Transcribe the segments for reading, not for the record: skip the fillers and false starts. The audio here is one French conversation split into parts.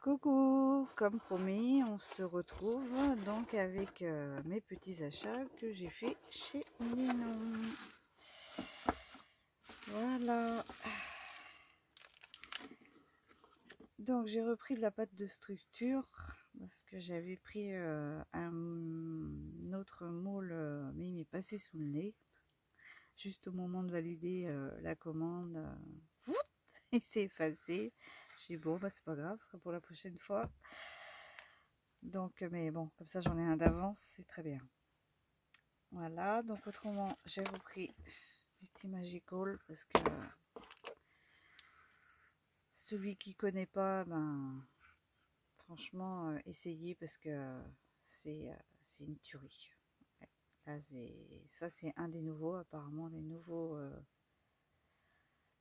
Coucou, comme promis, on se retrouve donc avec mes petits achats que j'ai fait chez Ninon. Voilà. Donc j'ai repris de la pâte de structure parce que j'avais pris un autre moule, mais il m'est passé sous le nez. Juste au moment de valider la commande, il s'est effacé. J'ai dit bon, bah c'est pas grave, ce sera pour la prochaine fois. Donc, mais bon, comme ça j'en ai un d'avance, c'est très bien. Voilà, donc autrement, j'ai repris mes petits Magical parce que celui qui connaît pas, ben franchement, essayez parce que c'est une tuerie. Ouais, ça c'est un des nouveaux, apparemment des nouveaux.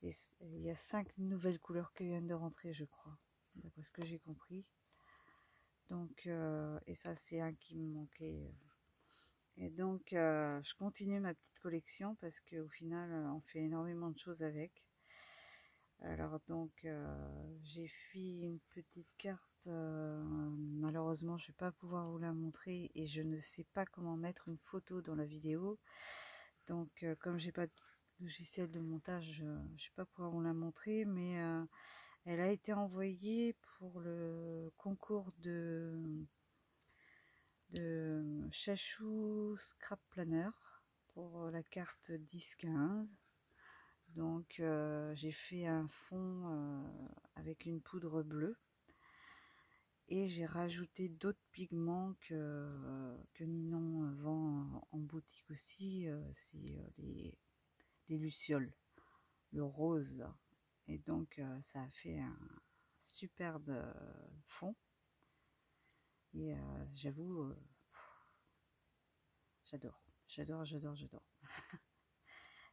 Il y a 5 nouvelles couleurs qui viennent de rentrer, je crois, d'après ce que j'ai compris. Donc, et ça c'est un qui me manquait. Et donc, je continue ma petite collection parce qu'au final, on fait énormément de choses avec. Alors donc, j'ai fait une petite carte. Malheureusement, je ne vais pas pouvoir vous la montrer et je ne sais pas comment mettre une photo dans la vidéo. Donc, comme j'ai pas de logiciel de montage, je ne vais pas pouvoir vous la montrer, mais elle a été envoyée pour le concours de Chachou Scrap Planner pour la carte 10-15. Donc j'ai fait un fond avec une poudre bleue et j'ai rajouté d'autres pigments que Ninon vend en boutique aussi. C'est les lucioles, le rose. Et donc ça a fait un superbe fond. Et j'avoue, j'adore.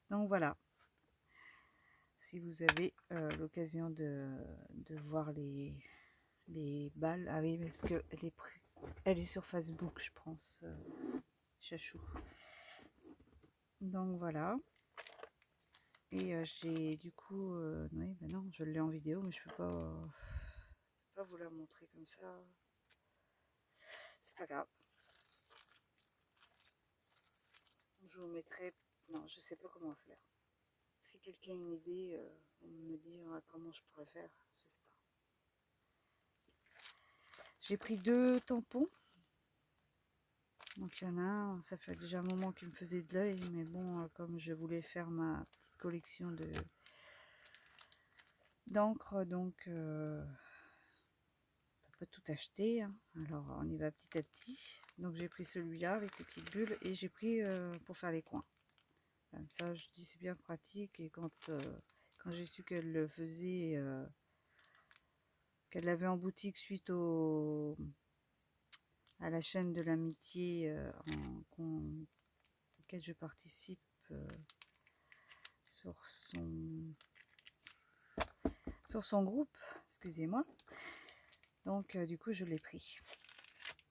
Donc voilà, si vous avez l'occasion de voir les balles, ah oui, parce que elle est sur Facebook, je pense, Chachou. Donc voilà. Et j'ai du coup, oui, ben non, je l'ai en vidéo, mais je peux pas vous la montrer comme ça. C'est pas grave. Je vous mettrai, non, je sais pas comment faire. Si quelqu'un a une idée, me dire comment je pourrais faire, je sais pas. J'ai pris 2 tampons. Donc il y en a un, ça fait déjà un moment qu'il me faisait de l'œil, mais bon, comme je voulais faire ma petite collection d'encre, donc on peut pas tout acheter, hein. Alors on y va petit à petit. Donc j'ai pris celui-là avec les petites bulles et j'ai pris pour faire les coins. Comme ça, je dis c'est bien pratique. Et quand j'ai su qu'elle le faisait, qu'elle l'avait en boutique suite à la chaîne de l'amitié auquel je participe sur son groupe, excusez-moi. Donc du coup je l'ai pris.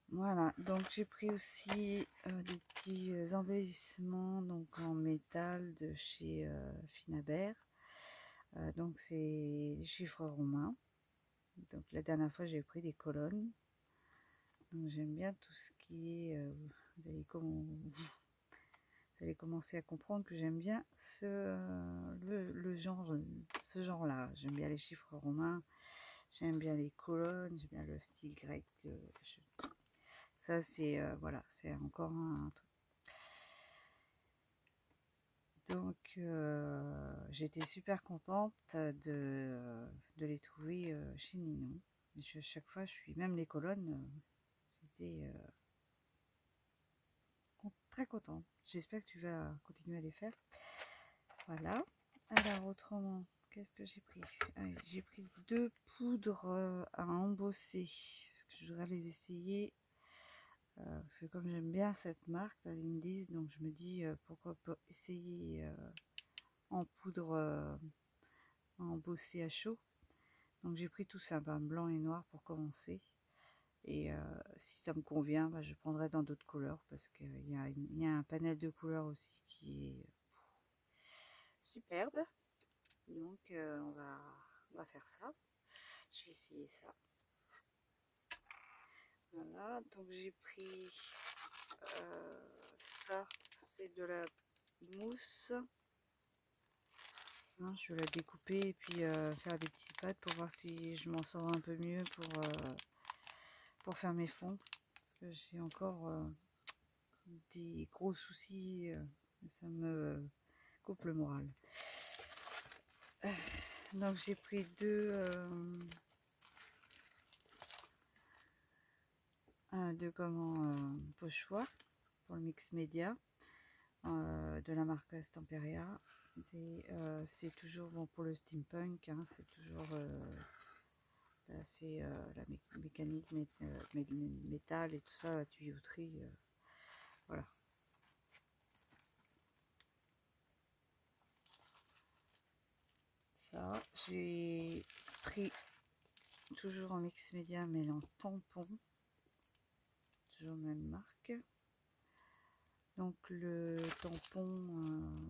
Voilà, donc j'ai pris aussi des petits embellissements donc en métal de chez Finabert. Donc c'est des chiffres romains. Donc la dernière fois j'ai pris des colonnes. Donc j'aime bien tout ce qui est vous allez commencer à comprendre que j'aime bien le genre, ce genre-là. J'aime bien les chiffres romains, j'aime bien les colonnes, j'aime bien le style grec. Ça, c'est voilà, c'est encore un truc. Donc, j'étais super contente de les trouver chez Ninon. Chaque fois, je suis même les colonnes, j'étais très contente. J'espère que tu vas continuer à les faire. Voilà. Alors autrement, qu'est-ce que j'ai pris? J'ai pris 2 poudres à embosser parce que je voudrais les essayer. Parce que comme j'aime bien cette marque, la Lindy's, donc je me dis pourquoi pas essayer en poudre à embosser à chaud. Donc j'ai pris tout ça, blanc et noir pour commencer. Et si ça me convient, je prendrai dans d'autres couleurs parce qu'il y a un panel de couleurs aussi qui est superbe. Donc on va faire ça. Je vais essayer ça. Voilà, donc j'ai pris ça, c'est de la mousse. Hein, je vais la découper et puis faire des petites pâtes pour voir si je m'en sors un peu mieux pour faire mes fonds. Parce que j'ai encore des gros soucis, ça me coupe le moral. Donc j'ai pris deux pochoirs pour le mix média de la marque Stamperia. C'est toujours bon pour le steampunk, hein, c'est toujours c'est la mécanique, métal et tout ça, la tuyauterie, voilà. Ça, j'ai pris toujours en mix média, mais en tampon, toujours même marque. Donc le tampon,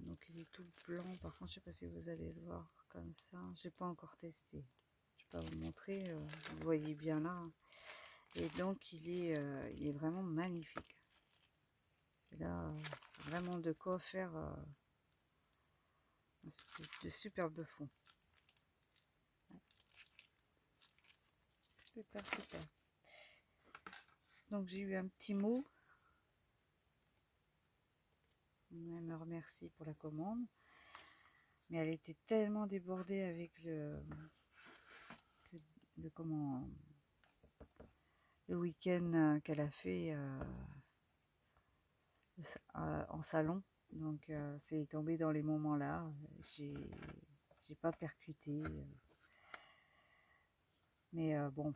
donc il est tout blanc. Par contre, je sais pas si vous allez le voir comme ça. J'ai pas encore testé. Je vais pas vous montrer. Vous voyez bien là. Et donc il est vraiment magnifique. Et là, vraiment de quoi faire de superbes fonds. Super, super. Donc j'ai eu un petit mot. Elle me remercie pour la commande. Mais elle était tellement débordée avec le week-end qu'elle a fait en salon. Donc c'est tombé dans les moments là. J'ai pas percuté. Mais bon.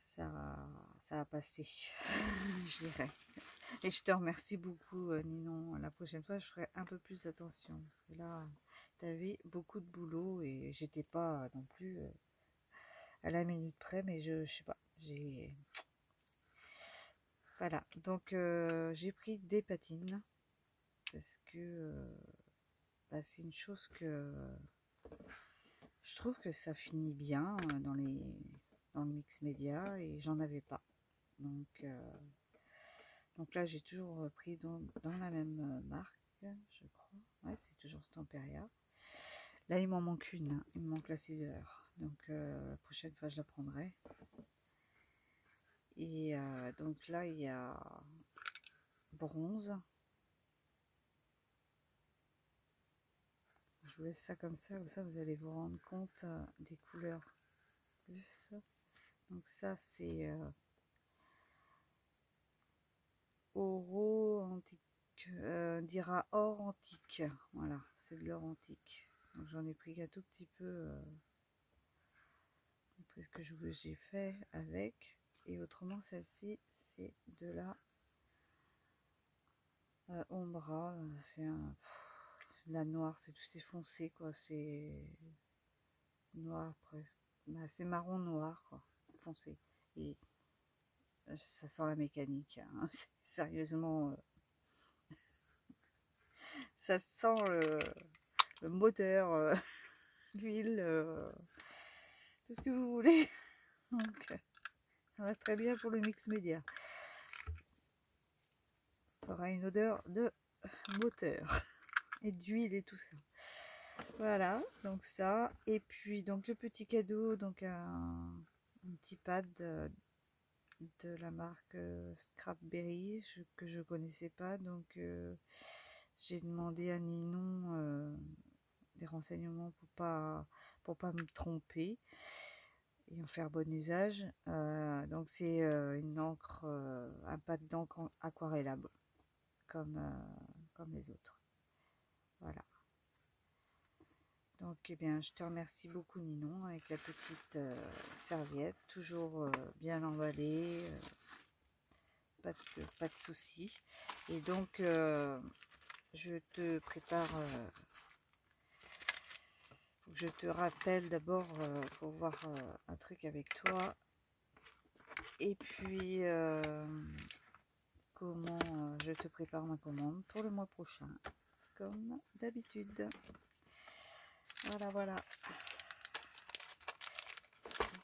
Ça a passé, je dirais. Et je te remercie beaucoup, Ninon. La prochaine fois, je ferai un peu plus attention. Parce que là, tu avais beaucoup de boulot et j'étais pas non plus à la minute près. Mais je sais pas. Voilà. Donc, j'ai pris des patines. Parce que c'est une chose que je trouve que ça finit bien dans le mix média et j'en avais pas. Donc là, j'ai toujours pris dans la même marque, je crois. Ouais, c'est toujours Stamperia. Là, il m'en manque une. Hein. Il me manque la Silver. Donc, la prochaine fois, je la prendrai. Et donc là, il y a bronze. Je vous laisse ça comme ça vous allez vous rendre compte des couleurs plus. Donc ça, c'est oro antique. On dira or antique. Voilà, c'est de l'or antique. Donc j'en ai pris un tout petit peu. Montrer ce que j'ai fait avec. Et autrement, celle-ci, c'est de la Ombra. C'est de la noire, c'est foncé, quoi. C'est noir presque. Bah, c'est marron noir, quoi. Foncé. Et ça sent la mécanique. Hein. Sérieusement, ça sent le moteur, l'huile, tout ce que vous voulez. Donc, ça va très bien pour le mix média. Ça aura une odeur de moteur et d'huile et tout ça. Voilà, donc ça. Et puis, donc le petit cadeau, donc un petit pad de la marque Scrapberry que je connaissais pas. Donc, j'ai demandé à Ninon des renseignements pour pas me tromper et en faire bon usage. Donc, c'est une encre, un pad d'encre aquarellable comme les autres. Voilà. Donc, eh bien, je te remercie beaucoup, Ninon, avec la petite serviette, toujours bien emballée, pas de soucis. Et donc, je te prépare, faut que je te rappelle d'abord pour voir un truc avec toi. Et puis, comment je te prépare ma commande pour le mois prochain, comme d'habitude. Voilà, voilà.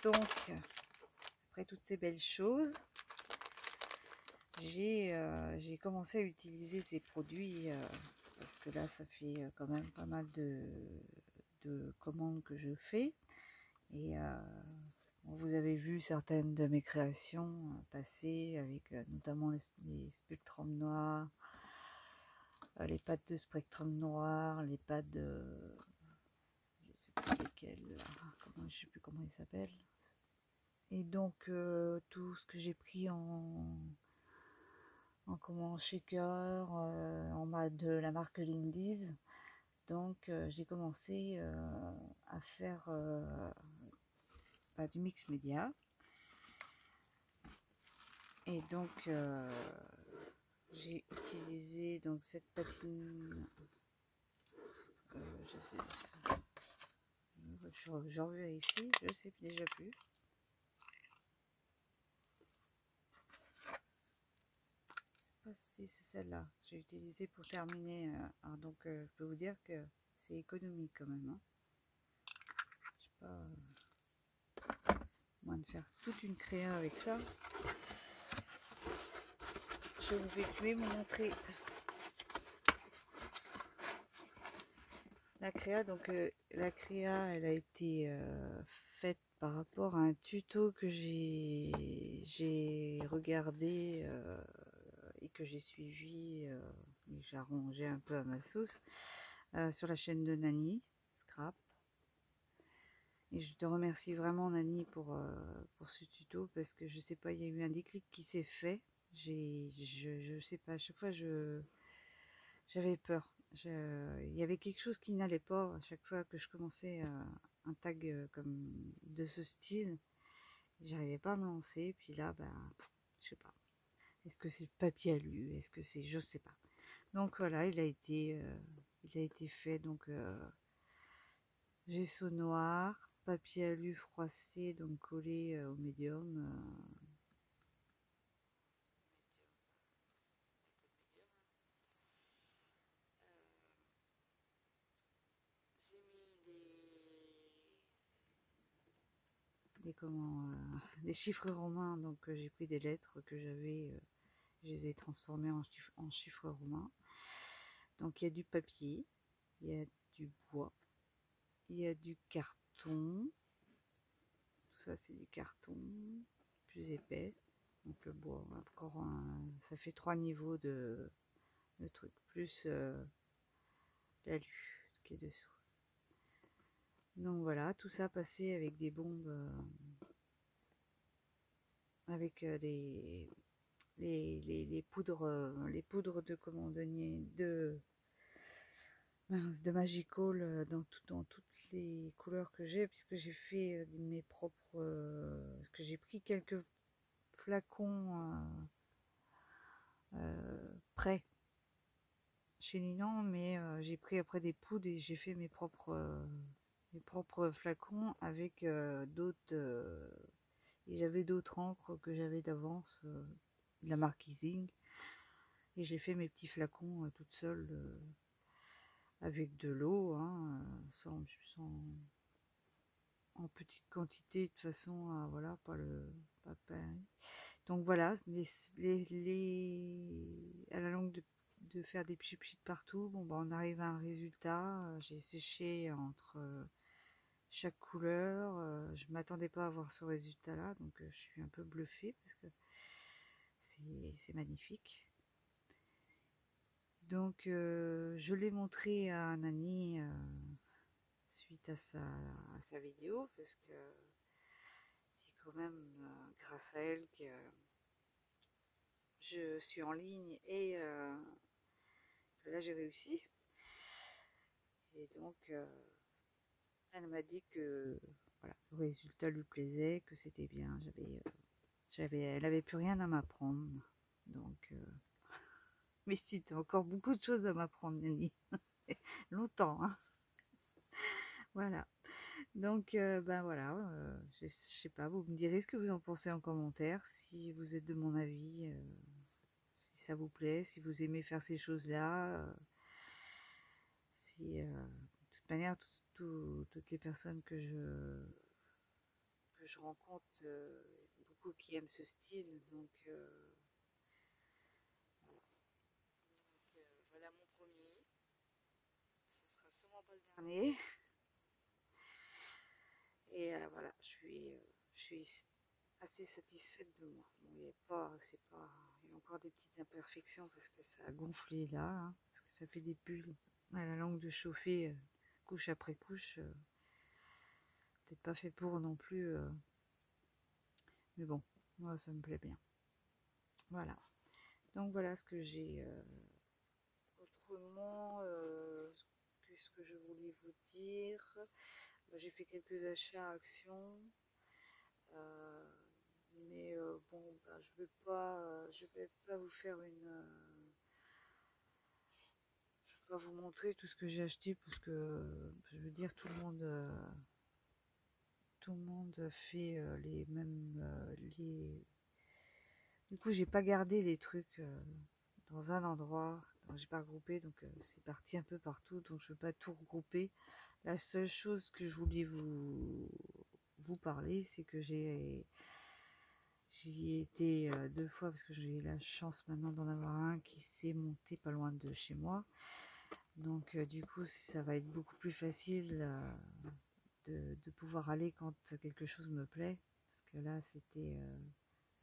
Donc, après toutes ces belles choses, j'ai commencé à utiliser ces produits parce que là, ça fait quand même pas mal de commandes que je fais. Et vous avez vu certaines de mes créations passer avec notamment les spectrums noirs, les pattes de spectrum noir, les pattes de... je sais plus lesquelles, là, comment, je sais plus comment ils s'appellent. Et donc tout ce que j'ai pris en shaker, de la marque Lindy's. Donc j'ai commencé à faire du mix média. Et donc j'ai utilisé donc cette patine, je sais, je vérifie, je sais déjà plus. Je sais pas si c'est celle-là que j'ai utilisée pour terminer. Donc je peux vous dire que c'est économique quand même. Hein. Je sais pas, moins de faire toute une créa avec ça. Je vais vous montrer la créa. Donc la créa, elle a été faite par rapport à un tuto que j'ai regardé et que j'ai suivi et j'ai arrangé un peu à ma sauce sur la chaîne de Nani Scrap. Et je te remercie vraiment Nani pour ce tuto parce que je sais pas, il y a eu un déclic qui s'est fait. Je sais pas, à chaque fois j'avais peur. Il y avait quelque chose qui n'allait pas à chaque fois que je commençais un tag comme de ce style. J'arrivais pas à me lancer. Puis là, je sais pas. Est-ce que c'est le papier alu? Est-ce que c'est... Je sais pas. Donc voilà, il a été fait. Donc gesso noir, papier alu froissé, donc collé au médium. J'ai mis des chiffres romains. Donc j'ai pris des lettres que j'avais, je les ai transformées en chiffres romains. Donc il y a du papier, il y a du bois, il y a du carton. Tout ça c'est du carton plus épais. Donc le bois, encore ça fait 3 niveaux de trucs, plus l'alu qui est dessous. Donc voilà, tout ça passé avec des bombes, avec les poudres de commandonnier de Magical dans toutes les couleurs que j'ai, puisque j'ai fait mes propres, parce que j'ai pris quelques flacons prêts chez Ninon, mais j'ai pris après des poudres et j'ai fait mes propres flacons avec d'autres, et j'avais d'autres encres que j'avais d'avance de la marque Ising, et j'ai fait mes petits flacons toute seule avec de l'eau, hein, en petite quantité de toute façon voilà, pas pareil. Donc voilà, à la longue de faire des pchit partout, bon on arrive à un résultat. J'ai séché entre chaque couleur, je m'attendais pas à voir ce résultat là, donc je suis un peu bluffée parce que c'est magnifique. Donc je l'ai montré à Nani suite à sa vidéo, parce que c'est quand même grâce à elle que je suis en ligne et que là j'ai réussi. Et donc elle m'a dit que voilà, le résultat lui plaisait, que c'était bien. Elle avait plus rien à m'apprendre. Donc mais si, t'as encore beaucoup de choses à m'apprendre, Nani. Longtemps, hein. Voilà. Donc, voilà, je sais pas, vous me direz ce que vous en pensez en commentaire, si vous êtes de mon avis, si ça vous plaît, si vous aimez faire ces choses-là, si, de toute manière, toutes les personnes que je rencontre beaucoup qui aiment ce style. Donc, voilà. Donc, voilà mon premier. Ce sera sûrement pas le dernier. Et voilà, je suis assez satisfaite de moi. Bon, il y a pas, c'est pas, il y a encore des petites imperfections parce que ça a gonflé là, hein, parce que ça fait des bulles à la langue de chauffer couche après couche. Peut-être pas fait pour non plus, mais bon, moi ça me plaît bien. Voilà. Donc voilà ce que j'ai autrement. Qu'est-ce que je voulais vous dire? J'ai fait quelques achats à Action. Mais bon, bah, je vais pas vous faire je vais pas vous montrer tout ce que j'ai acheté parce que je veux dire tout le monde fait les mêmes Du coup, j'ai pas gardé les trucs dans un endroit, donc j'ai pas regroupé, donc c'est parti un peu partout, donc je veux pas tout regrouper. La seule chose que je voulais vous parler, c'est que j'y ai été 2 fois parce que j'ai la chance maintenant d'en avoir un qui s'est monté pas loin de chez moi. Donc du coup, ça va être beaucoup plus facile de pouvoir aller quand quelque chose me plaît. Parce que là, c'était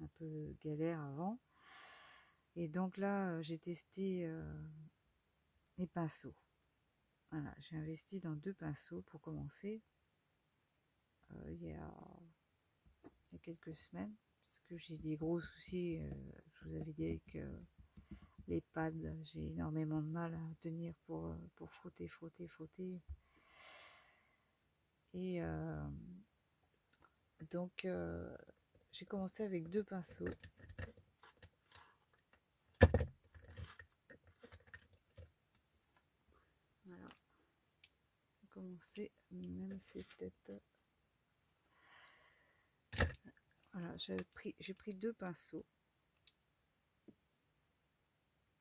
un peu galère avant. Et donc là, j'ai testé les pinceaux. Voilà, j'ai investi dans 2 pinceaux pour commencer il y a quelques semaines. Parce que j'ai des gros soucis. Je vous avais dit avec les pads, j'ai énormément de mal à tenir pour frotter, frotter, frotter. Et donc, j'ai commencé avec 2 pinceaux. Voilà. J'ai commencé, même c'est peut-être... Voilà, j'ai pris 2 pinceaux.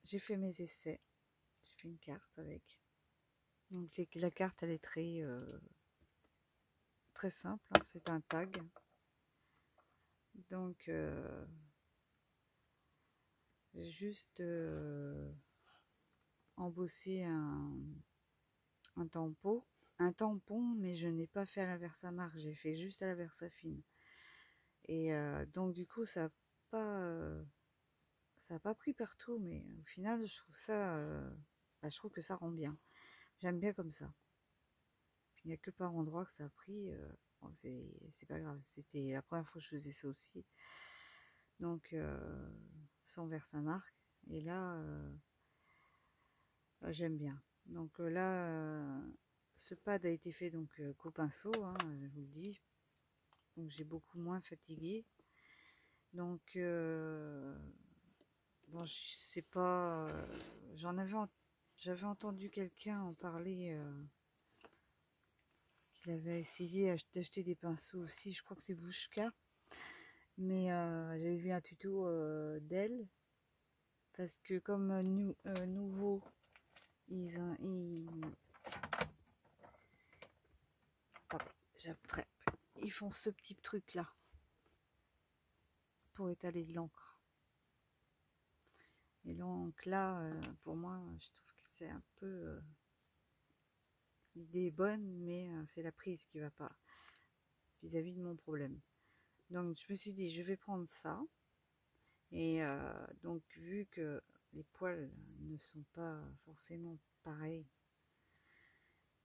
J'ai fait mes essais. J'ai fait une carte avec. Donc la carte, elle est très simple. Hein, c'est un tag. Donc, j'ai juste embossé un tampon. Un tampon, mais je n'ai pas fait à l'inverse à marque. J'ai fait juste à l'inverse à fine. Et donc, du coup, ça a pas pris partout, mais au final, je trouve je trouve que ça rend bien. J'aime bien comme ça. Il n'y a que par endroit que ça a pris. Bon, c'est pas grave. C'était la première fois que je faisais ça aussi. Donc, sans verse à marque. Et là, j'aime bien. Donc là, ce pad a été fait donc qu'au pinceau, hein, je vous le dis. Donc j'ai beaucoup moins fatigué. Donc, bon, je sais pas. J'avais entendu quelqu'un en parler. Qu'il avait essayé d'acheter des pinceaux aussi. Je crois que c'est Vushka. Mais j'avais vu un tuto d'elle. Parce que comme nouveau, Attendez, j'attrape. Ils font ce petit truc là pour étaler de l'encre. Et donc là, pour moi, je trouve que c'est un peu... l'idée est bonne, mais c'est la prise qui va pas vis-à-vis de mon problème. Donc je me suis dit, je vais prendre ça. Et donc vu que les poils ne sont pas forcément pareils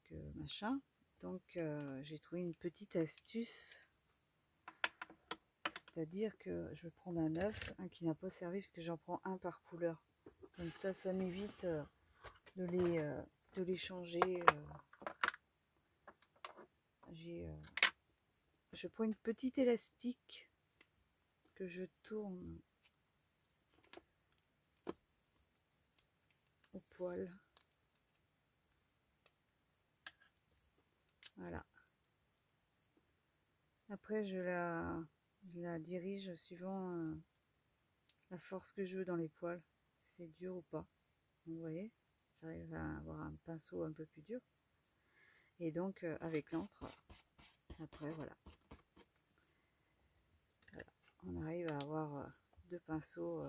que machin, donc j'ai trouvé une petite astuce. C'est-à-dire que je vais prendre un œuf, un qui n'a pas servi, parce que j'en prends un par couleur. Comme ça m'évite de les changer. Je prends une petite élastique que je tourne au poil. Voilà. Après, je la dirige suivant la force que je veux dans les poils. C'est dur ou pas. Vous voyez, j'arrive à avoir un pinceau un peu plus dur. Et donc, avec l'encre, après, voilà. on arrive à avoir deux pinceaux.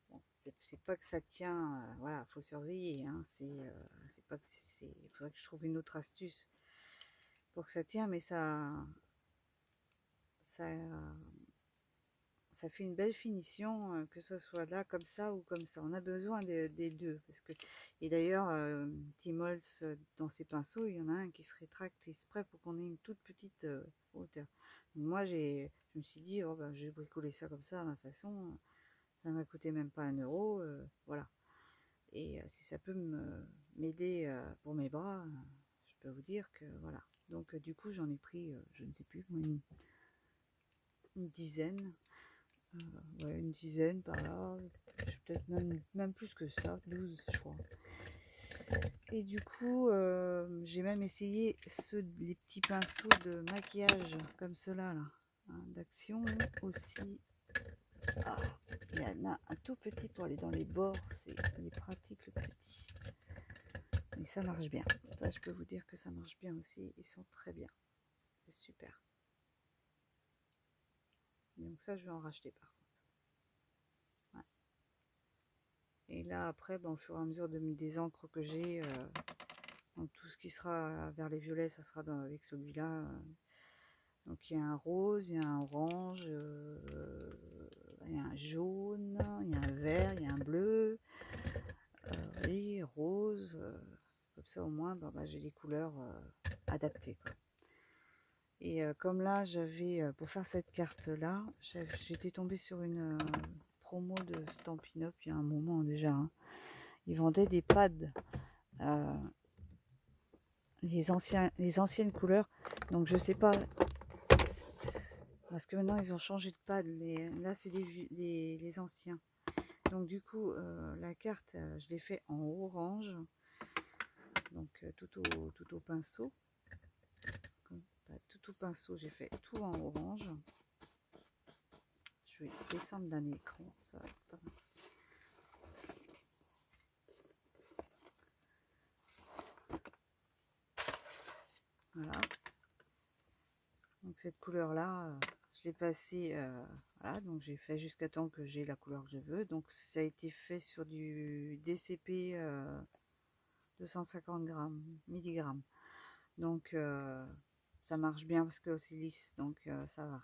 Bon, c'est pas que ça tient, voilà, faut surveiller, hein, c'est pas que il faudrait que je trouve une autre astuce pour que ça tienne, mais ça, ça fait une belle finition, que ce soit là comme ça ou comme ça. On a besoin des deux, parce que, et d'ailleurs, Timols, dans ses pinceaux, il y en a un qui se rétracte exprès pour qu'on ait une toute petite hauteur. Donc moi, je me suis dit, oh, ben, je vais bricoler ça comme ça à ma façon. Ça m'a coûté même pas 1 euro, voilà. Et si ça peut m'aider pour mes bras, je peux vous dire que voilà. Donc du coup, j'en ai pris, je ne sais plus, une dizaine. Ouais, une dizaine par là, peut-être même plus que ça, 12 je crois. Et du coup, j'ai même essayé les petits pinceaux de maquillage comme ceux-là, là, hein, d'Action aussi. Ah, il y en a un tout petit pour aller dans les bords, il est pratique le petit. Et ça marche bien. Ça, je peux vous dire que ça marche bien aussi. Ils sont très bien. C'est super. Donc ça, je vais en racheter par contre. Ouais. Et là, après, ben, au fur et à mesure des encres que j'ai, donc tout ce qui sera vers les violets, ça sera avec celui-là. Donc il y a un rose, il y a un orange, il y a un jaune, il y a un vert, il y a un bleu, et rose. Comme ça au moins, ben, j'ai les couleurs adaptées, quoi. Et comme là, j'avais, pour faire cette carte-là, j'étais tombée sur une promo de Stampin' Up il y a un moment déjà, hein. Ils vendaient des pads, les anciennes couleurs. Donc je sais pas, parce que maintenant ils ont changé de pad. Là, c'est les anciens. Donc du coup, la carte, je l'ai fait en orange, donc tout au pinceau. Tout au pinceau, j'ai fait tout en orange. Je vais descendre d'un écran, ça va être pas mal. Voilà. Donc cette couleur-là, je l'ai passée, voilà, donc j'ai fait jusqu'à temps que j'ai la couleur que je veux. Donc ça a été fait sur du DCP 250 milligrammes. Donc ça marche bien parce que c'est lisse, donc ça va.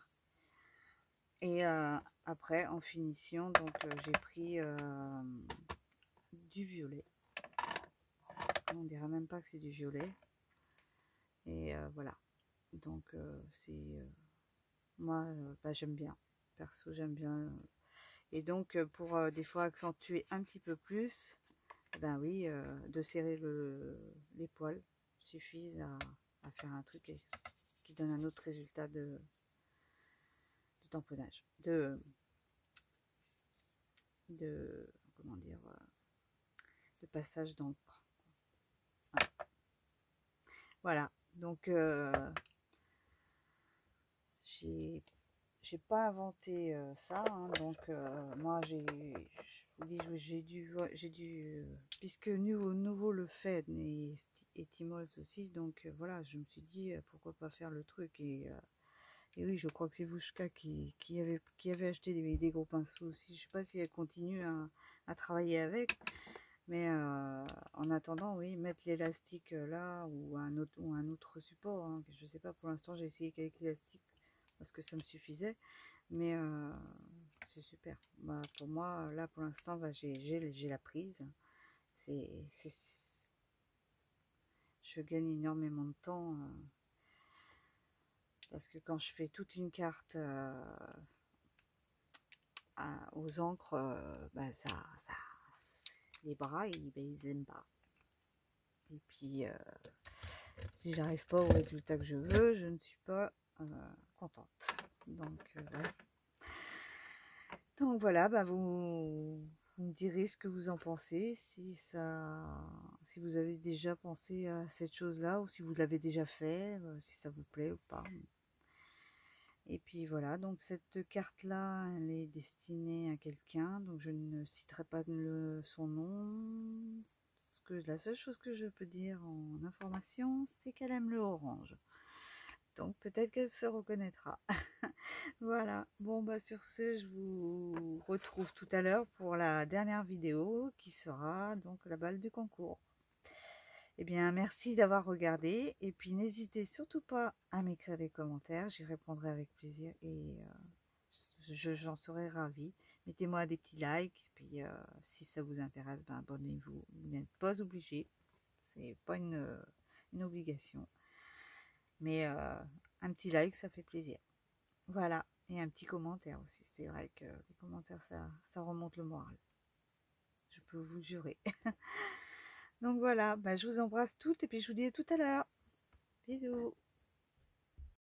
Et après, en finition, donc j'ai pris du violet. On dirait même pas que c'est du violet. Et voilà. Donc c'est moi, bah, j'aime bien. Perso, j'aime bien. Et donc pour des fois accentuer un petit peu plus, ben oui, de serrer les poils suffisent à faire un truc qui donne un autre résultat de tamponnage, de comment dire, de passage d'encre. Voilà. Donc j'ai pas inventé ça, hein. Donc moi je vous dis, j'ai dû puisque nouveau le fait et Timols aussi, donc voilà, je me suis dit pourquoi pas faire le truc. Et oui, je crois que c'est Vushka qui avait acheté des gros pinceaux aussi. Je sais pas si elle continue à travailler avec, mais en attendant, oui, mettre l'élastique là ou un autre support, hein. Je sais pas, pour l'instant j'ai essayé qu'avec l'élastique parce que ça me suffisait, mais c'est super. Bah, pour moi, là pour l'instant, bah, j'ai la prise. Je gagne énormément de temps parce que quand je fais toute une carte aux encres, bah, les bras, ils aiment pas. Et puis, si j'arrive pas au résultat que je veux, je ne suis pas contente. Donc, voilà. Donc voilà, bah vous me direz ce que vous en pensez, si vous avez déjà pensé à cette chose-là, ou si vous l'avez déjà fait, si ça vous plaît ou pas. Et puis voilà, donc cette carte-là, elle est destinée à quelqu'un, donc je ne citerai pas son nom. La seule chose que je peux dire en information, c'est qu'elle aime le orange. Donc peut-être qu'elle se reconnaîtra. Voilà. Bon, bah sur ce, je vous retrouve tout à l'heure pour la dernière vidéo qui sera donc la balle du concours. Eh bien, merci d'avoir regardé et puis n'hésitez surtout pas à m'écrire des commentaires, j'y répondrai avec plaisir et j'en serai ravie. Mettez-moi des petits likes, puis si ça vous intéresse, ben abonnez-vous. Vous n'êtes pas obligé, c'est pas une obligation, mais un petit like, ça fait plaisir. Voilà, et un petit commentaire aussi. C'est vrai que les commentaires, ça remonte le moral, je peux vous le jurer. Donc voilà, ben, je vous embrasse toutes et puis je vous dis à tout à l'heure. Bisous.